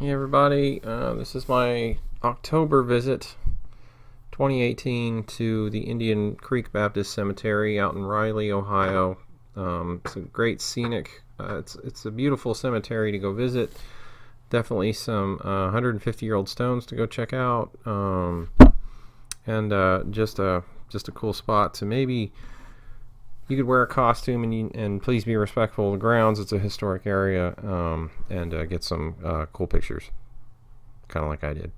Hey everybody, this is my October visit 2018 to the Indian Creek Baptist Cemetery out in Reily, Ohio. It's a great scenic, it's a beautiful cemetery to go visit. Definitely some 150-year-old stones to go check out, and just a cool spot to maybe you could wear a costume and please be respectful of the grounds. It's a historic area, and get some cool pictures, kind of like I did.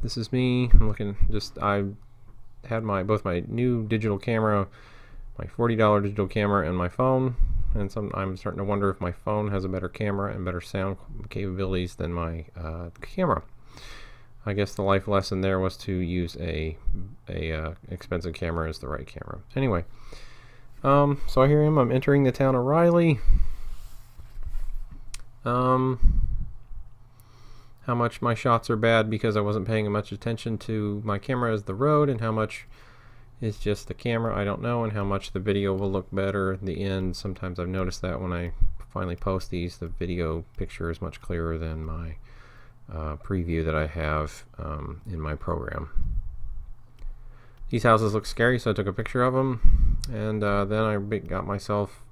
This is me. I had both my new digital camera, my $40 digital camera, and my phone. And I'm starting to wonder if my phone has a better camera and better sound capabilities than my camera. I guess the life lesson there was to use a expensive camera as the right camera. Anyway, so here I am. I'm entering the town of Reily. How much my shots are bad because I wasn't paying much attention to my camera as the road, and how much is just the camera, I don't know, and how much the video will look better in the end. Sometimes I've noticed that when I finally post these, the video picture is much clearer than my preview that I have in my program. These houses look scary, so I took a picture of them, and then I got myself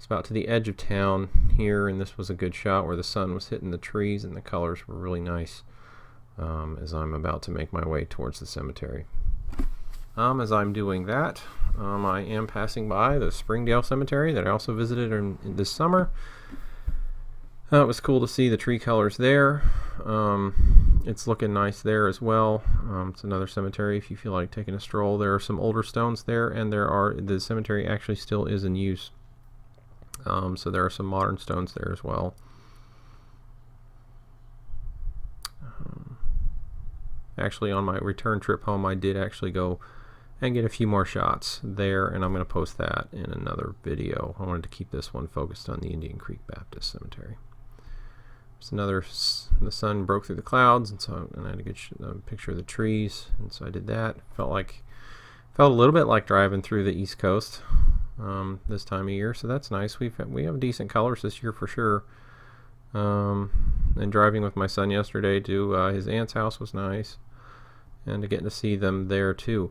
about to the edge of town here, and this was a good shot where the sun was hitting the trees and the colors were really nice as I'm about to make my way towards the cemetery. As I'm doing that, I am passing by the Springdale Cemetery that I also visited in this summer. It was cool to see the tree colors there. It's looking nice there as well. It's another cemetery if you feel like taking a stroll. There are some older stones there, and the cemetery actually still is in use. So there are some modern stones there as well. Actually, on my return trip home, I did actually go and get a few more shots there, and I'm going to post that in another video. I wanted to keep this one focused on the Indian Creek Baptist Cemetery. The sun broke through the clouds, and I had a good picture of the trees, and so I did that. Felt a little bit like driving through the East Coast this time of year, so that's nice. We have decent colors this year for sure. And driving with my son yesterday to his aunt's house was nice, and getting to see them there too.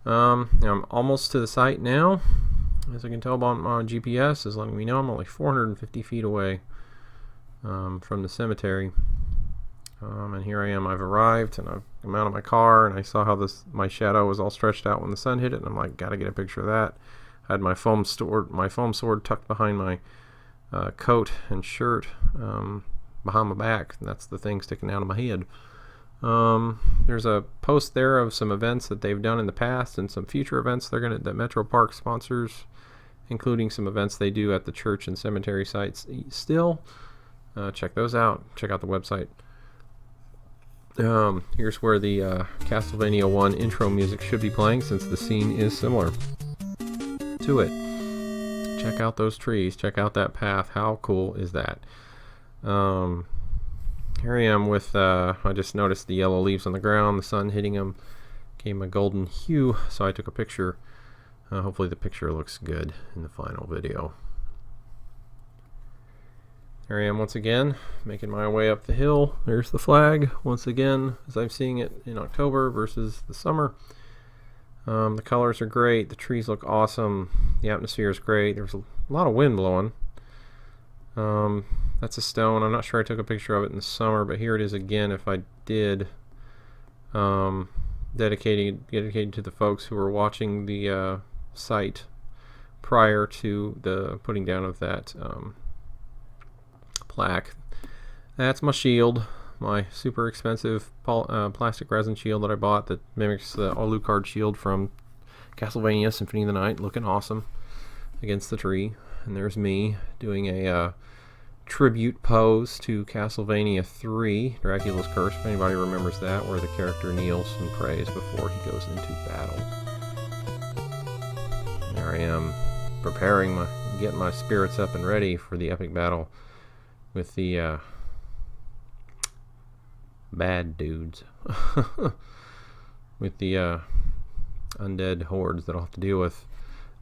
I'm almost to the site now. As I can tell by my GPS is letting me know I'm only 450 feet away from the cemetery, and here I am. I've arrived, and I'm out of my car, and I saw how my shadow was all stretched out when the sun hit it, and I'm like, gotta get a picture of that. I had my foam sword tucked behind my coat and shirt behind my back, and that's the thing sticking out of my head. There's a post there of some events that they've done in the past and some future events that Metro Park sponsors, including some events they do at the church and cemetery sites still. Check those out. Check out the website. Here's where the Castlevania 1 intro music should be playing, since the scene is similar to it. Check out those trees. Check out that path. How cool is that? Here I am with, I just noticed the yellow leaves on the ground, the sun hitting them gave a golden hue, so I took a picture. Hopefully the picture looks good in the final video. Here I am once again, making my way up the hill. There's the flag, once again, as I'm seeing it in October versus the summer. The colors are great, the trees look awesome, the atmosphere is great. There's a lot of wind blowing. That's a stone. I'm not sure I took a picture of it in the summer, but here it is again if I did. Dedicated to the folks who were watching the site prior to the putting down of that plaque. That's my shield, my super expensive plastic resin shield that I bought that mimics the Alucard shield from Castlevania Symphony of the Night, looking awesome against the tree. And there's me doing a tribute pose to Castlevania 3, Dracula's Curse, if anybody remembers that, where the character kneels and prays before he goes into battle. And there I am, getting my spirits up and ready for the epic battle with the bad dudes. With the undead hordes that I'll have to deal with.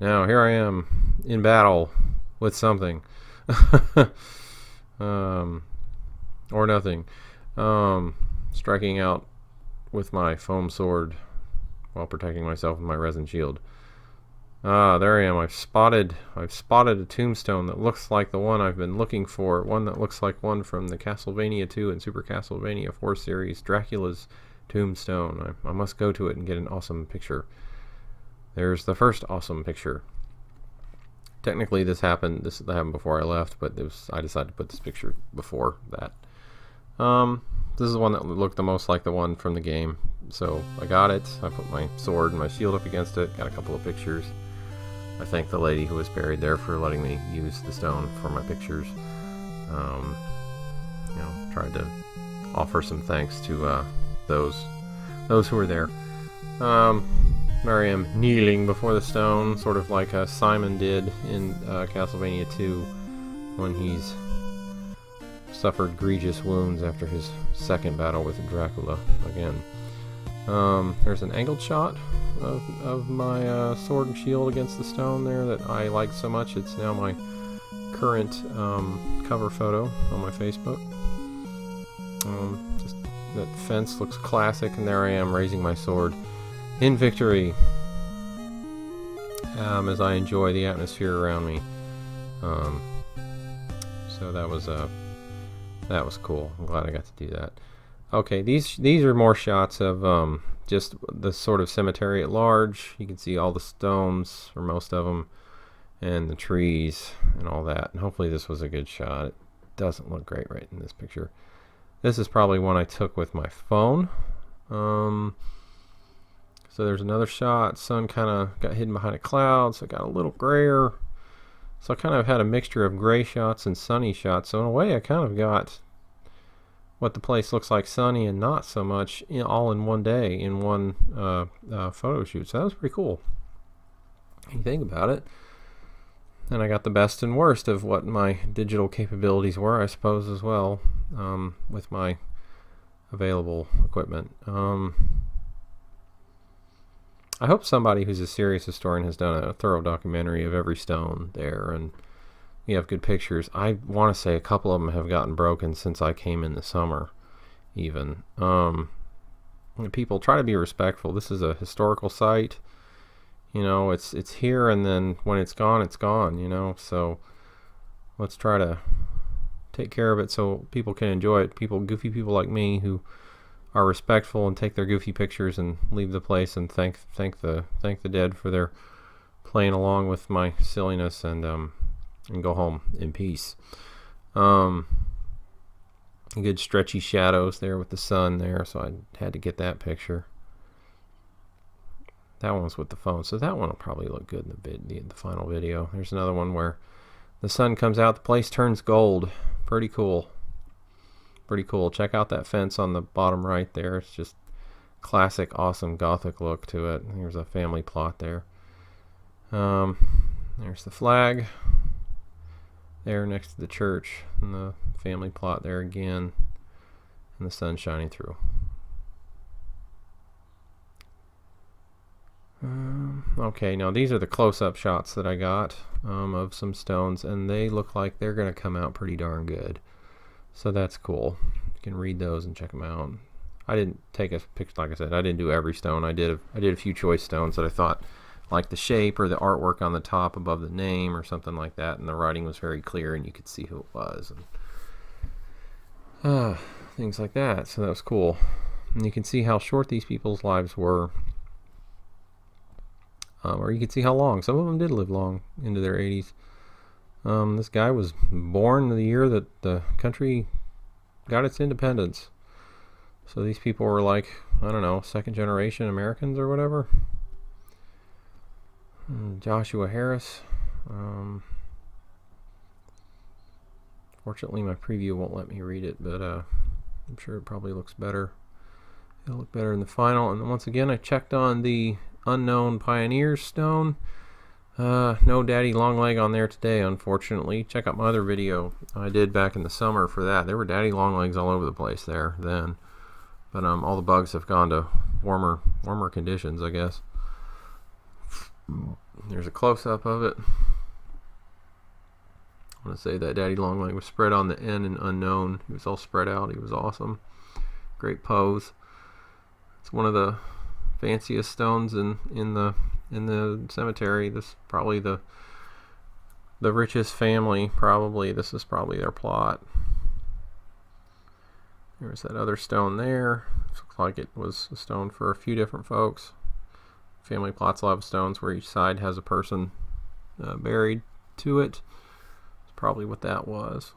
Now, here I am in battle with something. or nothing. Striking out with my foam sword while protecting myself with my resin shield. There I am. I've spotted a tombstone that looks like the one I've been looking for. One that looks like one from the Castlevania 2 and Super Castlevania 4 series, Dracula's tombstone. I must go to it and get an awesome picture. There's the first awesome picture. Technically, this happened before I left, but I decided to put this picture before that. This is the one that looked the most like the one from the game. So I got it. I put my sword and my shield up against it. Got a couple of pictures. I thank the lady who was buried there for letting me use the stone for my pictures. Tried to offer some thanks to those who were there. There I am kneeling before the stone, sort of like Simon did in Castlevania 2 when he's suffered egregious wounds after his second battle with Dracula again. There's an angled shot of my sword and shield against the stone there that I like so much. It's now my current cover photo on my Facebook. Just that fence looks classic, and there I am raising my sword in victory as I enjoy the atmosphere around me. So that was cool. I'm glad I got to do that. Okay, these are more shots of just the sort of cemetery at large. You can see all the stones, or most of them, and the trees and all that. And hopefully this was a good shot. It doesn't look great right in this picture. This is probably one I took with my phone. So there's another shot. Sun kind of got hidden behind a cloud, so it got a little grayer. So I kind of had a mixture of gray shots and sunny shots. So in a way, I kind of got what the place looks like sunny and not so much all in one day, in one photo shoot. So that was pretty cool. When you think about it. And I got the best and worst of what my digital capabilities were, I suppose, as well, with my available equipment. I hope somebody who's a serious historian has done a thorough documentary of every stone there, and you have good pictures. I want to say a couple of them have gotten broken since I came in the summer, even. People try to be respectful. This is a historical site. It's here, and then when it's gone, so let's try to take care of it so people can enjoy it. Goofy people like me who are respectful and take their goofy pictures and leave the place and thank the dead for their playing along with my silliness, and go home in peace. Good stretchy shadows there with the sun there, so I had to get that picture. That one was with the phone, so that one will probably look good in the final video. There's another one where the sun comes out, the place turns gold. Pretty cool. Check out that fence on the bottom right there. It's just classic, awesome Gothic look to it. There's a family plot there. There's the flag there next to the church, and the family plot there again, and the sun shining through. Okay, now these are the close-up shots that I got of some stones, and they look like they're going to come out pretty darn good. So that's cool. You can read those and check them out. I didn't take a picture, like I said, I didn't do every stone. I did a few choice stones that I thought, like the shape or the artwork on the top above the name or something like that, and the writing was very clear and you could see who it was, and things like that. So that was cool. And you can see how short these people's lives were. Or you can see how long. Some of them did live long, into their 80s. This guy was born the year that the country got its independence. So these people were like, I don't know, second generation Americans or whatever. Joshua Harris. Fortunately, my preview won't let me read it, but I'm sure it probably looks better. It'll look better in the final. And then once again, I checked on the Unknown Pioneers stone. No Daddy Longleg on there today, unfortunately. Check out my other video I did back in the summer for that. There were Daddy Longlegs all over the place there then. But all the bugs have gone to warmer conditions, I guess. There's a close-up of it. I want to say that Daddy Longleg was spread on the N in unknown. He was all spread out. He was awesome. Great pose. It's one of the fanciest stones in the cemetery. This is probably the richest family. Probably this is probably their plot. There's that other stone there. Looks like it was a stone for a few different folks. Family plots will have stones where each side has a person buried to it. That's probably what that was.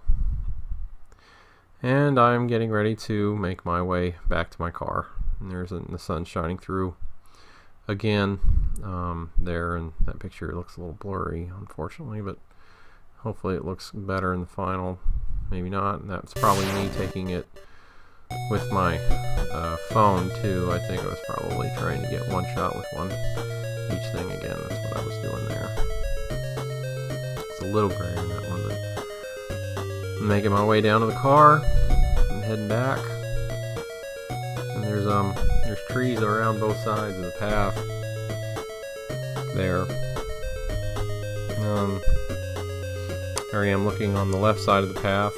And I'm getting ready to make my way back to my car. And there's the sun shining through again there, and that picture looks a little blurry, unfortunately, but hopefully it looks better in the final. Maybe not. And that's probably me taking it with my phone too. I think I was probably trying to get one shot with each thing again. That's what I was doing there. It's a little gray in that one, but I'm making my way down to the car and heading back. And there's trees around both sides of the path there. There I am looking on the left side of the path,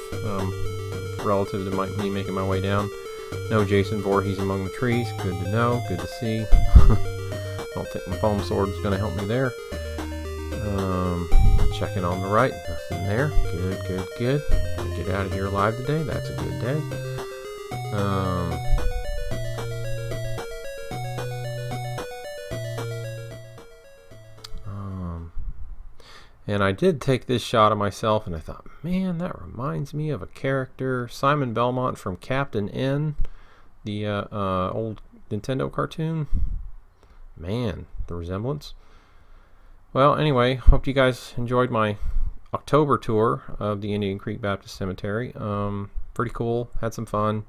relative to me making my way down. No Jason Voorhees among the trees. Good to know. Good to see. I'll take my foam sword. It's going to help me there. Checking on the right. Nothing there. Good. Get out of here alive today. That's a good day. And I did take this shot of myself, and I thought, man, that reminds me of a character, Simon Belmont from Captain N, the old Nintendo cartoon. Man, the resemblance. Well, anyway, hope you guys enjoyed my October tour of the Indian Creek Baptist Cemetery. Pretty cool. Had some fun.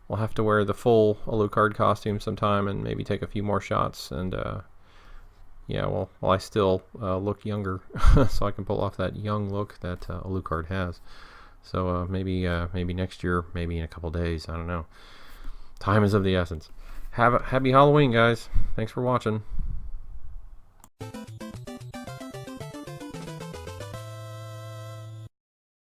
We'll have to wear the full Alucard costume sometime and maybe take a few more shots. And yeah, well, I still look younger, so I can pull off that young look that Alucard has. So maybe next year, maybe in a couple days. I don't know. Time is of the essence. Happy Halloween, guys. Thanks for watching.